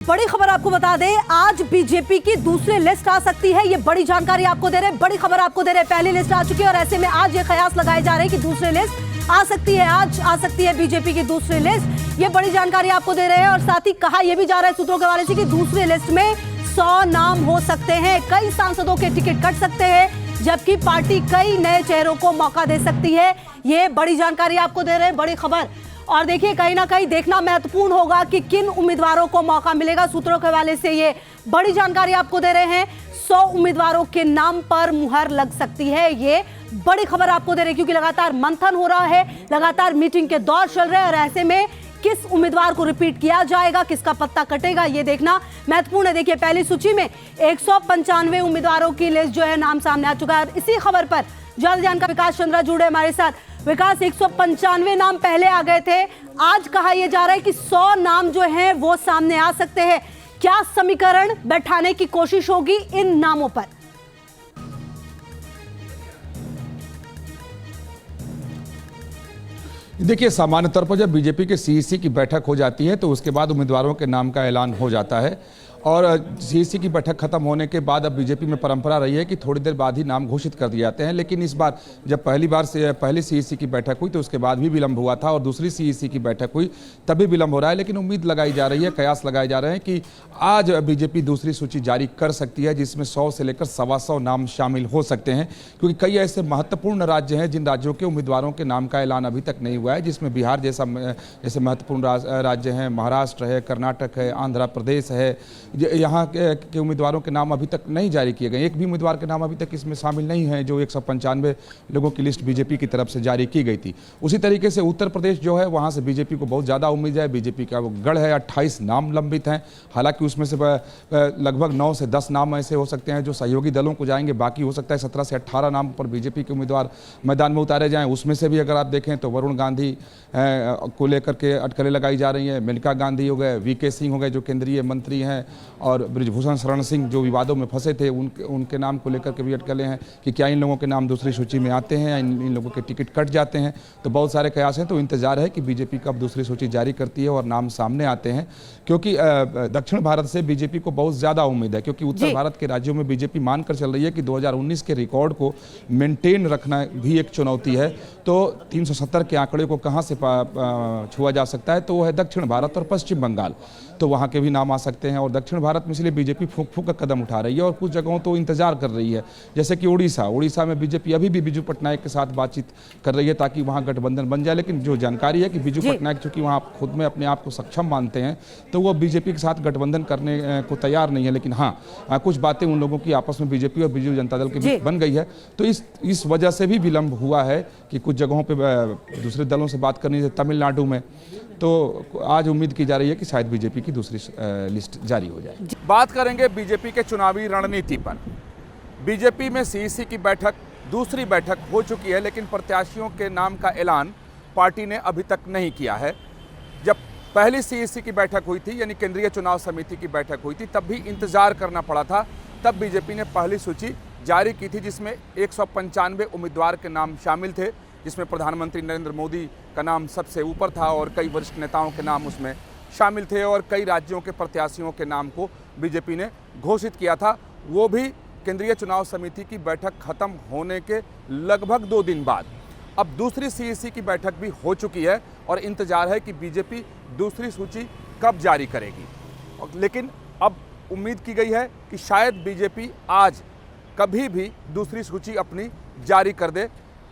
बड़ी खबर आपको बता दें, आज बीजेपी की दूसरी लिस्ट आ सकती है। ये बड़ी जानकारी आपको दे रहे हैं, बड़ी खबर आपको दे रहे हैं। पहली लिस्ट आ चुकी है और ऐसे में आज ये कयास लगाए जा रहे हैं कि दूसरी लिस्ट आ सकती है। आज आ सकती है बीजेपी की दूसरी लिस्ट। ये बड़ी जानकारी आपको दे रहे हैं और साथ ही कहा यह भी जा रहा है सूत्रों के हवाले से कि दूसरी लिस्ट में 100 नाम हो सकते हैं। कई सांसदों के टिकट कट सकते हैं, जबकि पार्टी कई नए चेहरों को मौका दे सकती है। ये बड़ी जानकारी आपको दे रहे हैं, बड़ी खबर। और देखिए, कहीं ना कहीं देखना महत्वपूर्ण होगा कि किन उम्मीदवारों को मौका मिलेगा। सूत्रों के हवाले से ये बड़ी जानकारी आपको दे रहे हैं। 100 उम्मीदवारों के नाम पर मुहर लग सकती है। ये बड़ी खबर आपको दे रहे हैं क्योंकि लगातार मंथन हो रहा है, लगातार मीटिंग के दौर चल रहे हैं और ऐसे में किस उम्मीदवार को रिपीट किया जाएगा, किसका पत्ता कटेगा, ये देखना महत्वपूर्ण है। देखिए, पहली सूची में 195 उम्मीदवारों की लिस्ट जो है नाम सामने आ चुका है। और इसी खबर पर ज्यादा जानकारी विकास चंद्रा जुड़े हमारे साथ। विकास, 195 नाम पहले आ गए थे, आज कहा यह जा रहा है कि 100 नाम जो हैं वो सामने आ सकते हैं। क्या समीकरण बैठाने की कोशिश होगी इन नामों पर? देखिए, सामान्य तौर पर जब बीजेपी के सीईसी की बैठक हो जाती है तो उसके बाद उम्मीदवारों के नाम का ऐलान हो जाता है। और सीईसी की बैठक खत्म होने के बाद अब बीजेपी में परंपरा रही है कि थोड़ी देर बाद ही नाम घोषित कर दिए जाते हैं। लेकिन इस बार जब पहली सीईसी की बैठक हुई तो उसके बाद भी विलंब हुआ था और दूसरी सीईसी की बैठक हुई तब भी विलंब हो रहा है। लेकिन उम्मीद लगाई जा रही है, कयास लगाए जा रहे हैं कि आज बीजेपी दूसरी सूची जारी कर सकती है, जिसमें 100 से लेकर 125 नाम शामिल हो सकते हैं। क्योंकि कई ऐसे महत्वपूर्ण राज्य हैं जिन राज्यों के उम्मीदवारों के नाम का ऐलान अभी तक नहीं हुआ है, जिसमें बिहार जैसे महत्वपूर्ण राज्य हैं, महाराष्ट्र है, कर्नाटक है, आंध्र प्रदेश है। यहाँ के उम्मीदवारों के नाम अभी तक नहीं जारी किए गए। एक भी उम्मीदवार के नाम अभी तक इसमें शामिल नहीं है जो 195 लोगों की लिस्ट बीजेपी की तरफ से जारी की गई थी। उसी तरीके से उत्तर प्रदेश जो है, वहाँ से बीजेपी को बहुत ज़्यादा उम्मीद है। बीजेपी का वो गढ़ है, 28 नाम लंबित हैं। हालांकि उसमें से लगभग 9 से 10 नाम ऐसे हो सकते हैं जो सहयोगी दलों को जाएंगे। बाकी हो सकता है 17 से 18 नाम पर बीजेपी के उम्मीदवार मैदान में उतारे जाएँ। उसमें से भी अगर आप देखें तो वरुण गांधी को लेकर के अटकलें लगाई जा रही हैं। मेनका गांधी हो गए, वीके सिंह हो गए जो केंद्रीय मंत्री हैं, और ब्रिजभूषण शरण सिंह जो विवादों में फंसे थे, उनके नाम को लेकर के भी अटकलें हैं कि क्या इन लोगों के नाम दूसरी सूची में आते हैं या इन लोगों के टिकट कट जाते हैं। तो बहुत सारे कयास हैं। तो इंतजार है कि बीजेपी कब दूसरी सूची जारी करती है और नाम सामने आते हैं। क्योंकि दक्षिण भारत से बीजेपी को बहुत ज़्यादा उम्मीद है, क्योंकि उत्तर भारत के राज्यों में बीजेपी मानकर चल रही है कि 2019 के रिकॉर्ड को मेंटेन रखना भी एक चुनौती है। तो 370 के आंकड़े को कहाँ से छुआ जा सकता है, तो वो है दक्षिण भारत और पश्चिम बंगाल। तो वहाँ के भी नाम आ सकते हैं। और दक्षिण भारत में इसलिए बीजेपी फूंक फूंक का कदम उठा रही है और कुछ जगहों तो इंतजार कर रही है, जैसे कि उड़ीसा में बीजेपी अभी भी बिजू पटनायक के साथ बातचीत कर रही है ताकि वहाँ गठबंधन बन जाए। लेकिन जो जानकारी है कि बिजू पटनायक चूंकि वहाँ खुद में अपने आप को सक्षम मानते हैं तो वो बीजेपी के साथ गठबंधन करने को तैयार नहीं है। लेकिन हाँ, कुछ बातें उन लोगों की आपस में बीजेपी और बिजू जनता दल के बीच बन गई है। तो इस वजह से भी विलंब हुआ है कि कुछ जगहों पर दूसरे दलों से बात करनी है। तमिलनाडु में तो आज उम्मीद की जा रही है कि शायद बीजेपी की दूसरी लिस्ट जारी हो जाए। बात करेंगे बीजेपी के चुनावी रणनीति पर। बीजेपी में सीईसी की दूसरी बैठक हो चुकी है, लेकिन प्रत्याशियों के नाम का ऐलान पार्टी ने अभी तक नहीं किया है। जब पहली सीईसी की बैठक हुई थी, यानी केंद्रीय चुनाव समिति की बैठक हुई थी, तब भी इंतजार करना पड़ा था। तब बीजेपी ने पहली सूची जारी की थी जिसमें 195 उम्मीदवार के नाम शामिल थे, जिसमें प्रधानमंत्री नरेंद्र मोदी का नाम सबसे ऊपर था और कई वरिष्ठ नेताओं के नाम उसमें शामिल थे और कई राज्यों के प्रत्याशियों के नाम को बीजेपी ने घोषित किया था। वो भी केंद्रीय चुनाव समिति की बैठक खत्म होने के लगभग 2 दिन बाद। अब दूसरी सीईसी की बैठक भी हो चुकी है और इंतजार है कि बीजेपी दूसरी सूची कब जारी करेगी। लेकिन अब उम्मीद की गई है कि शायद बीजेपी आज कभी भी दूसरी सूची अपनी जारी कर दे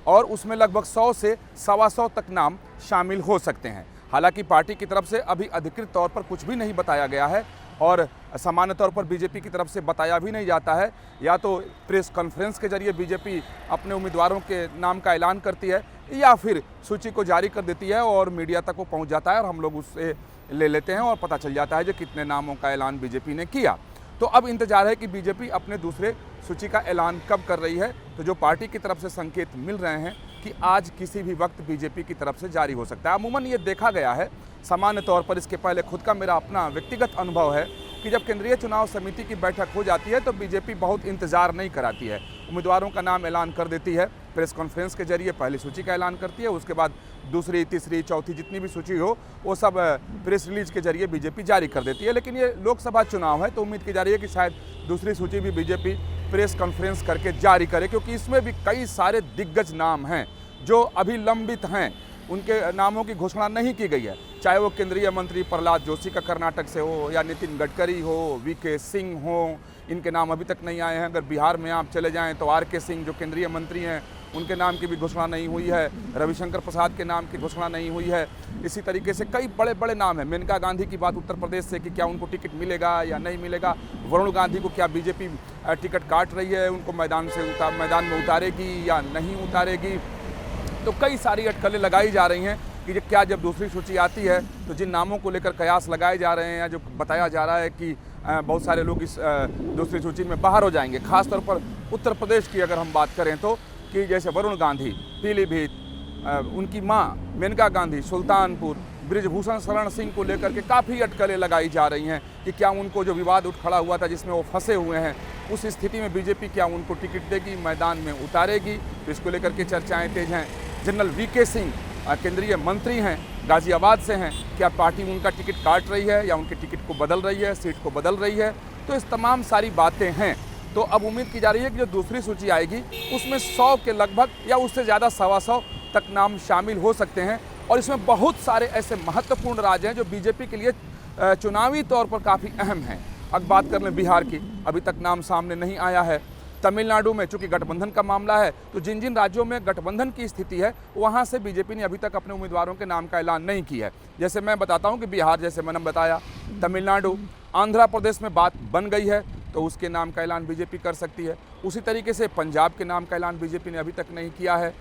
और उसमें लगभग 100 से 125 तक नाम शामिल हो सकते हैं। हालांकि पार्टी की तरफ से अभी अधिकृत तौर पर कुछ भी नहीं बताया गया है और सामान्य तौर पर बीजेपी की तरफ से बताया भी नहीं जाता है। या तो प्रेस कॉन्फ्रेंस के जरिए बीजेपी अपने उम्मीदवारों के नाम का ऐलान करती है या फिर सूची को जारी कर देती है और मीडिया तक वो पहुंच जाता है और हम लोग उससे ले लेते हैं और पता चल जाता है जो कितने नामों का ऐलान बीजेपी ने किया। तो अब इंतजार है कि बीजेपी अपने दूसरे सूची का ऐलान कब कर रही है। तो जो पार्टी की तरफ से संकेत मिल रहे हैं कि आज किसी भी वक्त बीजेपी की तरफ से जारी हो सकता है। अमूमन ये देखा गया है सामान्य तौर पर, इसके पहले खुद का मेरा अपना व्यक्तिगत अनुभव है कि जब केंद्रीय चुनाव समिति की बैठक हो जाती है तो बीजेपी बहुत इंतजार नहीं कराती है, उम्मीदवारों का नाम ऐलान कर देती है, प्रेस कॉन्फ्रेंस के जरिए पहली सूची का ऐलान करती है, उसके बाद दूसरी, तीसरी, चौथी जितनी भी सूची हो वो सब प्रेस रिलीज के जरिए बीजेपी जारी कर देती है। लेकिन ये लोकसभा चुनाव है तो उम्मीद की जा रही है कि शायद दूसरी सूची भी बीजेपी प्रेस कॉन्फ्रेंस करके जारी करे, क्योंकि इसमें भी कई सारे दिग्गज नाम हैं जो अभी लंबित हैं, उनके नामों की घोषणा नहीं की गई है। चाहे वो केंद्रीय मंत्री प्रहलाद जोशी का कर्नाटक से हो, या नितिन गडकरी हो, वीके सिंह हो, इनके नाम अभी तक नहीं आए हैं। अगर बिहार में आप चले जाएं तो आर.के. सिंह जो केंद्रीय मंत्री हैं, उनके नाम की भी घोषणा नहीं हुई है। रविशंकर प्रसाद के नाम की घोषणा नहीं हुई है। इसी तरीके से कई बड़े बड़े नाम हैं। मेनका गांधी की बात उत्तर प्रदेश से कि क्या उनको टिकट मिलेगा या नहीं मिलेगा। वरुण गांधी को क्या बीजेपी टिकट काट रही है, उनको मैदान में उतारेगी या नहीं उतारेगी। तो कई सारी अटकलें लगाई जा रही हैं कि क्या जब दूसरी सूची आती है तो जिन नामों को लेकर कयास लगाए जा रहे हैं या जो बताया जा रहा है कि बहुत सारे लोग इस दूसरी सूची में बाहर हो जाएंगे। खासतौर पर उत्तर प्रदेश की अगर हम बात करें तो कि जैसे वरुण गांधी पीलीभीत, उनकी मां मेनका गांधी सुल्तानपुर, बृजभूषण शरण सिंह को लेकर के काफ़ी अटकलें लगाई जा रही हैं कि क्या उनको जो विवाद उठ खड़ा हुआ था जिसमें वो फंसे हुए हैं, उस स्थिति में बीजेपी क्या उनको टिकट देगी, मैदान में उतारेगी। तो इसको लेकर के चर्चाएं तेज हैं। जनरल वीके सिंह केंद्रीय मंत्री हैं, गाजियाबाद से हैं, क्या पार्टी उनका टिकट काट रही है या उनके टिकट को बदल रही है, सीट को बदल रही है। तो इस तमाम सारी बातें हैं। तो अब उम्मीद की जा रही है कि जो दूसरी सूची आएगी उसमें 100 के लगभग या उससे ज़्यादा 125 तक नाम शामिल हो सकते हैं। और इसमें बहुत सारे ऐसे महत्वपूर्ण राज्य हैं जो बीजेपी के लिए चुनावी तौर पर काफ़ी अहम हैं। अब बात कर लें बिहार की, अभी तक नाम सामने नहीं आया है। तमिलनाडु में चूंकि गठबंधन का मामला है तो जिन जिन राज्यों में गठबंधन की स्थिति है वहाँ से बीजेपी ने अभी तक अपने उम्मीदवारों के नाम का ऐलान नहीं किया है। जैसे मैं बताता हूँ कि बिहार, जैसे मैंने बताया, तमिलनाडु, आंध्र प्रदेश में बात बन गई है तो उसके नाम का ऐलान बीजेपी कर सकती है। उसी तरीके से पंजाब के नाम का ऐलान बीजेपी ने अभी तक नहीं किया है।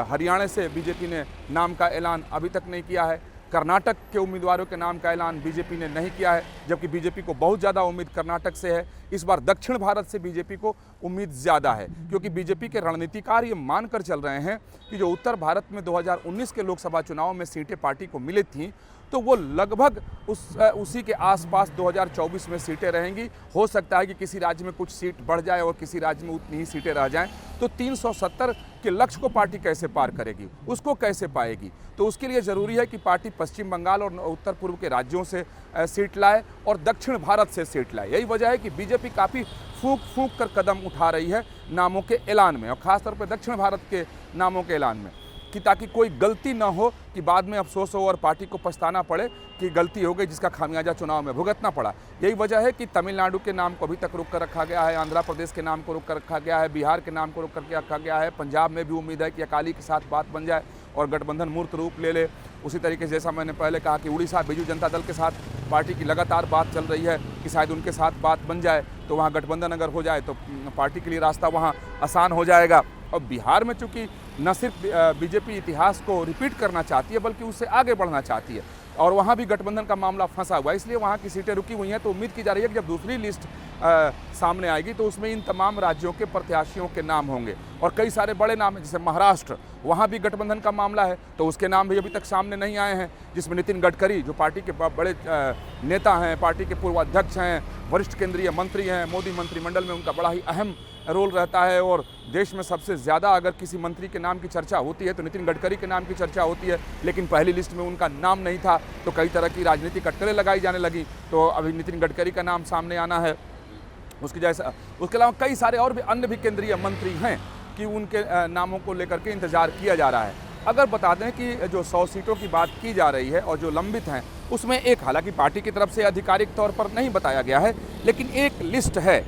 हरियाणा से बीजेपी ने नाम का ऐलान अभी तक नहीं किया है। कर्नाटक के उम्मीदवारों के नाम का ऐलान बीजेपी ने नहीं किया है, जबकि बीजेपी को बहुत ज़्यादा उम्मीद कर्नाटक से है। इस बार दक्षिण भारत से बीजेपी को उम्मीद ज़्यादा है, क्योंकि बीजेपी के रणनीतिकार ये मानकर चल रहे हैं कि जो उत्तर भारत में 2019 के लोकसभा चुनाव में सीटें पार्टी को मिली थीं तो वो लगभग उसी के आसपास 2024 में सीटें रहेंगी। हो सकता है कि किसी राज्य में कुछ सीट बढ़ जाए और किसी राज्य में उतनी ही सीटें रह जाएं। तो 370 के लक्ष्य को पार्टी कैसे पार करेगी, उसको कैसे पाएगी। तो उसके लिए ज़रूरी है कि पार्टी पश्चिम बंगाल और उत्तर पूर्व के राज्यों से सीट लाए और दक्षिण भारत से सीट लाए। यही वजह है कि बीजेपी काफ़ी फूंक कर कदम उठा रही है नामों के ऐलान में, और ख़ासतौर पर दक्षिण भारत के नामों के ऐलान में, कि ताकि कोई गलती ना हो कि बाद में अफसोस हो और पार्टी को पछताना पड़े कि गलती हो गई जिसका खामियाजा चुनाव में भुगतना पड़ा। यही वजह है कि तमिलनाडु के नाम को अभी तक रोक कर रखा गया है, आंध्र प्रदेश के नाम को रोक कर रखा गया है, बिहार के नाम को रोक करके रखा गया है। पंजाब में भी उम्मीद है कि अकाली के साथ बात बन जाए और गठबंधन मूर्त रूप ले ले। उसी तरीके से जैसा मैंने पहले कहा कि उड़ीसा बीजू जनता दल के साथ पार्टी की लगातार बात चल रही है कि शायद उनके साथ बात बन जाए तो वहाँ गठबंधन अगर हो जाए तो पार्टी के लिए रास्ता वहाँ आसान हो जाएगा। और बिहार में चूंकि न सिर्फ बीजेपी इतिहास को रिपीट करना चाहती है बल्कि उससे आगे बढ़ना चाहती है और वहाँ भी गठबंधन का मामला फंसा हुआ है, इसलिए वहाँ की सीटें रुकी हुई हैं। तो उम्मीद की जा रही है कि जब दूसरी लिस्ट सामने आएगी तो उसमें इन तमाम राज्यों के प्रत्याशियों के नाम होंगे और कई सारे बड़े नाम हैं। जैसे महाराष्ट्र, वहाँ भी गठबंधन का मामला है तो उसके नाम भी अभी तक सामने नहीं आए हैं, जिसमें नितिन गडकरी जो पार्टी के बड़े नेता हैं, पार्टी के पूर्व अध्यक्ष हैं, वरिष्ठ केंद्रीय मंत्री हैं, मोदी मंत्रिमंडल में उनका बड़ा ही अहम रोल रहता है और देश में सबसे ज़्यादा अगर किसी मंत्री के नाम की चर्चा होती है तो नितिन गडकरी के नाम की चर्चा होती है। लेकिन पहली लिस्ट में उनका नाम नहीं था तो कई तरह की राजनीतिक अटकलें लगाई जाने लगी, तो अभी नितिन गडकरी का नाम सामने आना है। उसके अलावा कई सारे और भी अन्य भी केंद्रीय मंत्री हैं कि उनके नामों को लेकर के इंतजार किया जा रहा है। अगर बता दें कि जो 100 सीटों की बात की जा रही है और जो लंबित हैं उसमें एक, हालांकि पार्टी की तरफ से आधिकारिक तौर पर नहीं बताया गया है, लेकिन एक लिस्ट है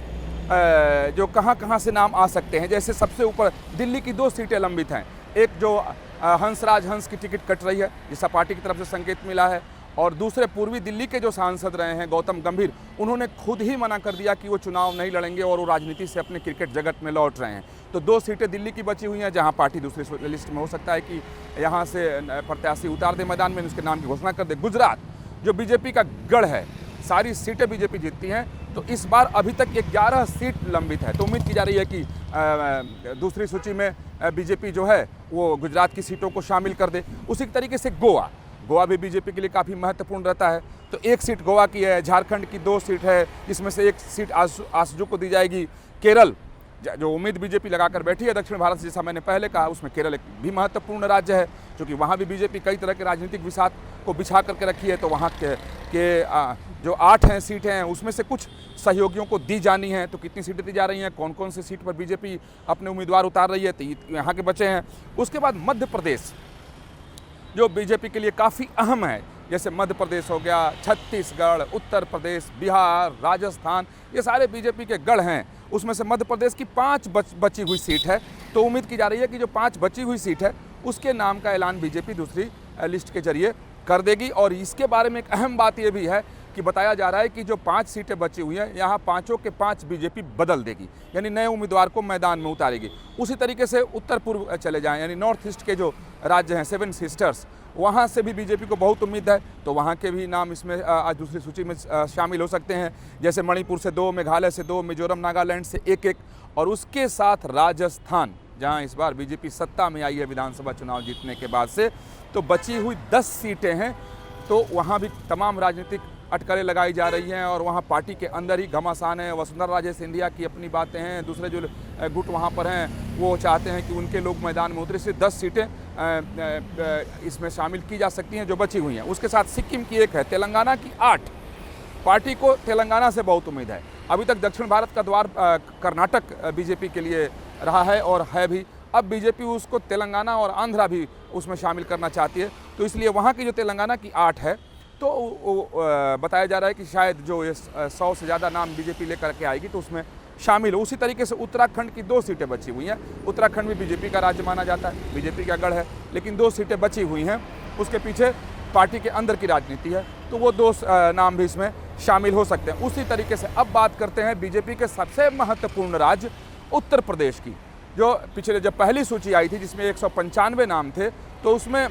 जो कहां से नाम आ सकते हैं। जैसे सबसे ऊपर दिल्ली की 2 सीटें लंबित हैं, एक जो हंसराज हंस की टिकट कट रही है जिसका पार्टी की तरफ से संकेत मिला है, और दूसरे पूर्वी दिल्ली के जो सांसद रहे हैं गौतम गंभीर, उन्होंने खुद ही मना कर दिया कि वो चुनाव नहीं लड़ेंगे और वो राजनीति से अपने क्रिकेट जगत में लौट रहे हैं। तो 2 सीटें दिल्ली की बची हुई हैं जहां पार्टी दूसरी लिस्ट में हो सकता है कि यहां से प्रत्याशी उतार दे मैदान में, उसके नाम की घोषणा कर दे। गुजरात जो बीजेपी का गढ़ है, सारी सीटें बीजेपी जीतती हैं, तो इस बार अभी तक 11 सीट लंबित है। तो उम्मीद की जा रही है कि दूसरी सूची में बीजेपी जो है वो गुजरात की सीटों को शामिल कर दे। उसी तरीके से गोवा भी बीजेपी के लिए काफ़ी महत्वपूर्ण रहता है, तो 1 सीट गोवा की है। झारखंड की 2 सीट है जिसमें से 1 सीट आसजू को दी जाएगी। केरल जो उम्मीद बीजेपी लगाकर बैठी है दक्षिण भारत से, जैसा मैंने पहले कहा, उसमें केरल एक भी महत्वपूर्ण राज्य है। क्योंकि वहाँ भी बीजेपी कई तरह के राजनीतिक विषाद को बिछा करके रखी है, तो वहाँ के जो 8 हैं सीटें हैं उसमें से कुछ सहयोगियों को दी जानी है। तो कितनी सीटें दी जा रही हैं, कौन कौन सी सीट पर बीजेपी अपने उम्मीदवार उतार रही है, तो यहाँ के बचे हैं। उसके बाद मध्य प्रदेश जो बीजेपी के लिए काफ़ी अहम है, जैसे मध्य प्रदेश हो गया, छत्तीसगढ़, उत्तर प्रदेश, बिहार, राजस्थान, ये सारे बीजेपी के गढ़ हैं। उसमें से मध्य प्रदेश की 5 बची हुई सीट है। तो उम्मीद की जा रही है कि जो 5 बची हुई सीट है उसके नाम का ऐलान बीजेपी दूसरी लिस्ट के जरिए कर देगी। और इसके बारे में एक अहम बात यह भी है कि बताया जा रहा है कि जो 5 सीटें बची हुई हैं, यहाँ 5 के 5 बीजेपी बदल देगी, यानी नए उम्मीदवार को मैदान में उतारेगी। उसी तरीके से उत्तर पूर्व चले जाएं, यानी नॉर्थ ईस्ट के जो राज्य हैं 7 सिस्टर्स, वहाँ से भी बीजेपी को बहुत उम्मीद है। तो वहाँ के भी नाम इसमें आज दूसरी सूची में शामिल हो सकते हैं, जैसे मणिपुर से 2, मेघालय से 2, मिजोरम नागालैंड से 1-1, और उसके साथ राजस्थान, जहाँ इस बार बीजेपी सत्ता में आई है विधानसभा चुनाव जीतने के बाद से, तो बची हुई 10 सीटें हैं। तो वहाँ भी तमाम राजनीतिक अटकलें लगाई जा रही हैं और वहाँ पार्टी के अंदर ही घमासान है। वसुंधरा राजे सिंधिया की अपनी बातें हैं, दूसरे जो गुट वहाँ पर हैं वो चाहते हैं कि उनके लोग मैदान में उतरे। से 10 सीटें इसमें शामिल की जा सकती हैं जो बची हुई हैं। उसके साथ सिक्किम की 1 है, तेलंगाना की 8। पार्टी को तेलंगाना से बहुत उम्मीद है। अभी तक दक्षिण भारत का द्वार कर्नाटक बीजेपी के लिए रहा है और है भी। अब बीजेपी उसको तेलंगाना और आंध्रा भी उसमें शामिल करना चाहती है, तो इसलिए वहाँ की जो तेलंगाना की 8 है, तो बताया जा रहा है कि शायद जो 100 से ज़्यादा नाम बीजेपी लेकर के आएगी तो उसमें शामिल हो। उसी तरीके से उत्तराखंड की 2 सीटें बची हुई हैं। उत्तराखंड भी बीजेपी का राज्य माना जाता है, बीजेपी का गढ़ है, लेकिन 2 सीटें बची हुई हैं। उसके पीछे पार्टी के अंदर की राजनीति है, तो वो 2 नाम भी इसमें शामिल हो सकते हैं। उसी तरीके से अब बात करते हैं बीजेपी के सबसे महत्वपूर्ण राज्य उत्तर प्रदेश की। जो पिछले जब पहली सूची आई थी जिसमें 195 नाम थे, तो उसमें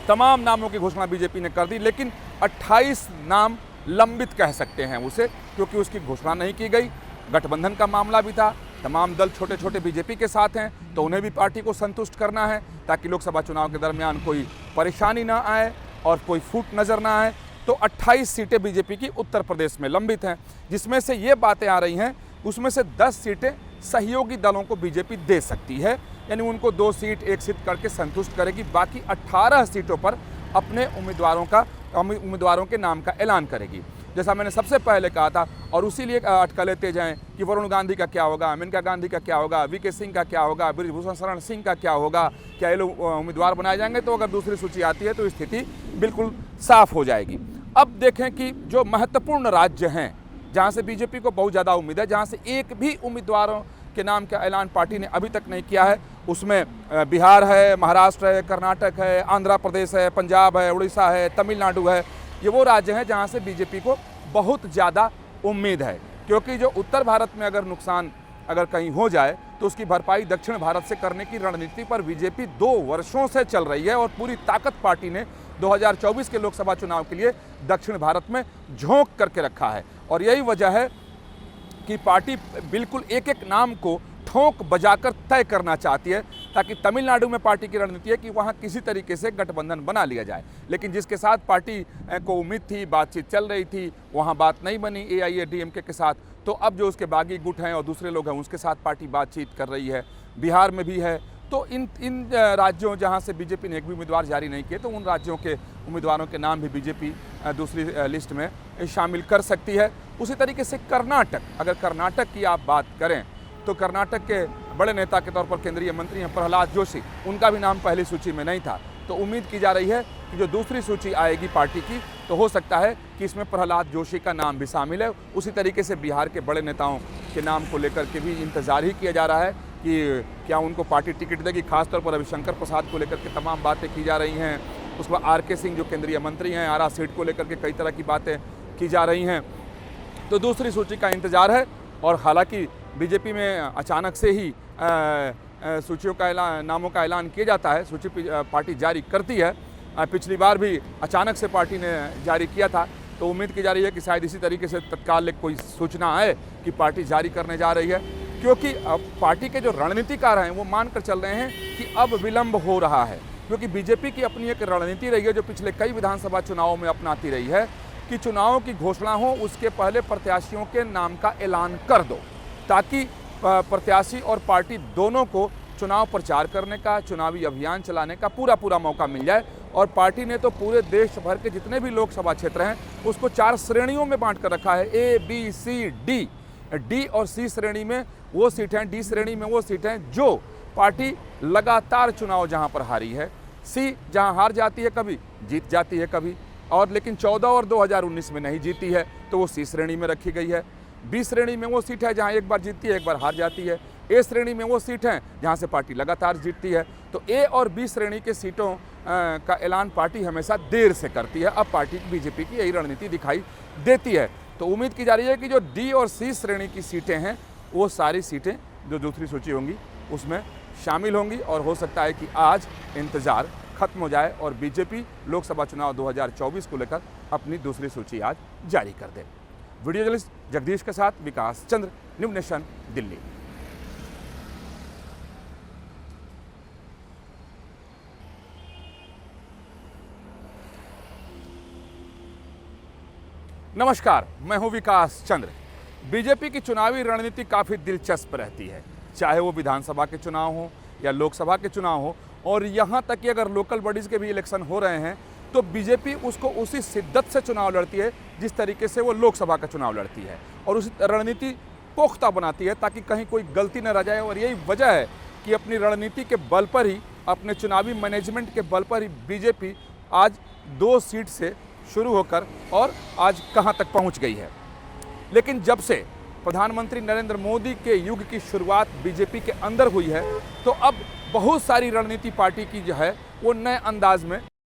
तमाम नामों की घोषणा बीजेपी ने कर दी, लेकिन 28 नाम लंबित कह सकते हैं उसे, क्योंकि उसकी घोषणा नहीं की गई। गठबंधन का मामला भी था, तमाम दल छोटे छोटे बीजेपी के साथ हैं, तो उन्हें भी पार्टी को संतुष्ट करना है ताकि लोकसभा चुनाव के दरमियान कोई परेशानी ना आए और कोई फूट नज़र ना आए। तो 28 सीटें बीजेपी की उत्तर प्रदेश में लंबित हैं, जिसमें से ये बातें आ रही हैं, उसमें से 10 सीटें सहयोगी दलों को बीजेपी दे सकती है, यानी उनको 2 सीट 1 सीट करके संतुष्ट करेगी। बाकी 18 सीटों पर अपने उम्मीदवारों के नाम का ऐलान करेगी, जैसा मैंने सबसे पहले कहा था। और उसी लिए अटकलें तेज हैं कि वरुण गांधी का क्या होगा, मेनका गांधी का क्या होगा, वीके सिंह का क्या होगा, ब्रिजभूषण शरण सिंह का क्या होगा, क्या ये लोग उम्मीदवार बनाए जाएंगे। तो अगर दूसरी सूची आती है तो स्थिति बिल्कुल साफ हो जाएगी। अब देखें कि जो महत्वपूर्ण राज्य हैं जहाँ से बीजेपी को बहुत ज़्यादा उम्मीद है, जहाँ से एक भी उम्मीदवारों के नाम का ऐलान पार्टी ने अभी तक नहीं किया है, उसमें बिहार है, महाराष्ट्र है, कर्नाटक है, आंध्र प्रदेश है, पंजाब है, उड़ीसा है, तमिलनाडु है। ये वो राज्य हैं जहाँ से बीजेपी को बहुत ज़्यादा उम्मीद है, क्योंकि जो उत्तर भारत में अगर नुकसान अगर कहीं हो जाए तो उसकी भरपाई दक्षिण भारत से करने की रणनीति पर बीजेपी 2 वर्षों से चल रही है और पूरी ताकत पार्टी ने 2024 के लोकसभा चुनाव के लिए दक्षिण भारत में झोंक करके रखा है। और यही वजह है कि पार्टी बिल्कुल एक-एक नाम को ठोंक बजाकर तय करना चाहती है, ताकि तमिलनाडु में पार्टी की रणनीति है कि वहाँ किसी तरीके से गठबंधन बना लिया जाए। लेकिन जिसके साथ पार्टी को उम्मीद थी, बातचीत चल रही थी, वहाँ बात नहीं बनी AIADMK के साथ। तो अब जो उसके बागी गुट हैं और दूसरे लोग हैं उसके साथ पार्टी बातचीत कर रही है। बिहार में भी है। तो इन राज्यों जहाँ से बीजेपी ने एक भी उम्मीदवार जारी नहीं किए, तो उन राज्यों के उम्मीदवारों के नाम भी बीजेपी दूसरी लिस्ट में शामिल कर सकती है। उसी तरीके से कर्नाटक, अगर कर्नाटक की आप बात करें तो कर्नाटक के बड़े नेता के तौर पर केंद्रीय मंत्री हैं प्रहलाद जोशी, उनका भी नाम पहली सूची में नहीं था। तो उम्मीद की जा रही है कि जो दूसरी सूची आएगी पार्टी की, तो हो सकता है कि इसमें प्रहलाद जोशी का नाम भी शामिल है। उसी तरीके से बिहार के बड़े नेताओं के नाम को लेकर के भी इंतजार ही किया जा रहा है कि क्या उनको पार्टी टिकट देगी। खासतौर पर रविशंकर प्रसाद को लेकर के तमाम बातें की जा रही हैं। उसके बाद RK सिंह जो केंद्रीय मंत्री हैं, आरा सीट को लेकर के कई तरह की बातें की जा रही हैं। तो दूसरी सूची का इंतजार है। और हालांकि बीजेपी में अचानक से ही सूचियों का नामों का ऐलान किया जाता है, सूची पार्टी जारी करती है। पिछली बार भी अचानक से पार्टी ने जारी किया था। तो उम्मीद की जा रही है कि शायद इसी तरीके से तत्काल एक कोई सूचना आए कि पार्टी जारी करने जा रही है, क्योंकि अब पार्टी के जो रणनीतिकार हैं वो मानकर चल रहे हैं कि अब विलंब हो रहा है। क्योंकि बीजेपी की अपनी एक रणनीति रही है जो पिछले कई विधानसभा चुनावों में अपनाती रही है कि चुनाव की घोषणा हो उसके पहले प्रत्याशियों के नाम का ऐलान कर दो, ताकि प्रत्याशी और पार्टी दोनों को चुनाव प्रचार करने का, चुनावी अभियान चलाने का पूरा मौका मिल जाए। और पार्टी ने तो पूरे देश भर के जितने भी लोकसभा क्षेत्र हैं उसको 4 श्रेणियों में बांट कर रखा है, A, B, C, D। D और सी श्रेणी में वो सीटें, डी श्रेणी में वो सीटें जो पार्टी लगातार चुनाव जहां पर हारी है। सी जहां हार जाती है कभी, जीत जाती है कभी, और लेकिन 14 और 2019 में नहीं जीती है तो वो सी श्रेणी में रखी गई है। बी श्रेणी में वो सीट है जहां एक बार जीतती है, एक बार हार जाती है। ए श्रेणी में वो सीट हैं जहां से पार्टी लगातार जीतती है। तो ए और बी श्रेणी के सीटों का ऐलान पार्टी हमेशा देर से करती है। अब पार्टी बीजेपी की यही रणनीति दिखाई देती है। तो उम्मीद की जा रही है कि जो डी और सी श्रेणी की सीटें हैं वो सारी सीटें जो दूसरी सूची होंगी उसमें शामिल होंगी, और हो सकता है कि आज इंतज़ार खत्म हो जाए और बीजेपी लोकसभा चुनाव 2024 को लेकर अपनी दूसरी सूची आज जारी कर दे। वीडियो जर्नलिस्ट जगदीश के साथ विकास चंद्र, न्यू नेशन, दिल्ली। नमस्कार, मैं हूं विकास चंद्र। बीजेपी की चुनावी रणनीति काफ़ी दिलचस्प रहती है, चाहे वो विधानसभा के चुनाव हो या लोकसभा के चुनाव हो, और यहाँ तक कि अगर लोकल बॉडीज़ के भी इलेक्शन हो रहे हैं तो बीजेपी उसको उसी शिद्दत से चुनाव लड़ती है जिस तरीके से वो लोकसभा का चुनाव लड़ती है, और उसी रणनीति पुख्ता बनाती है ताकि कहीं कोई गलती न रह जाए। और यही वजह है कि अपनी रणनीति के बल पर ही, अपने चुनावी मैनेजमेंट के बल पर ही बीजेपी आज 2 सीट से शुरू होकर और आज कहां तक पहुंच गई है। लेकिन जब से प्रधानमंत्री नरेंद्र मोदी के युग की शुरुआत बीजेपी के अंदर हुई है तो अब बहुत सारी रणनीति पार्टी की जो है वो नए अंदाज में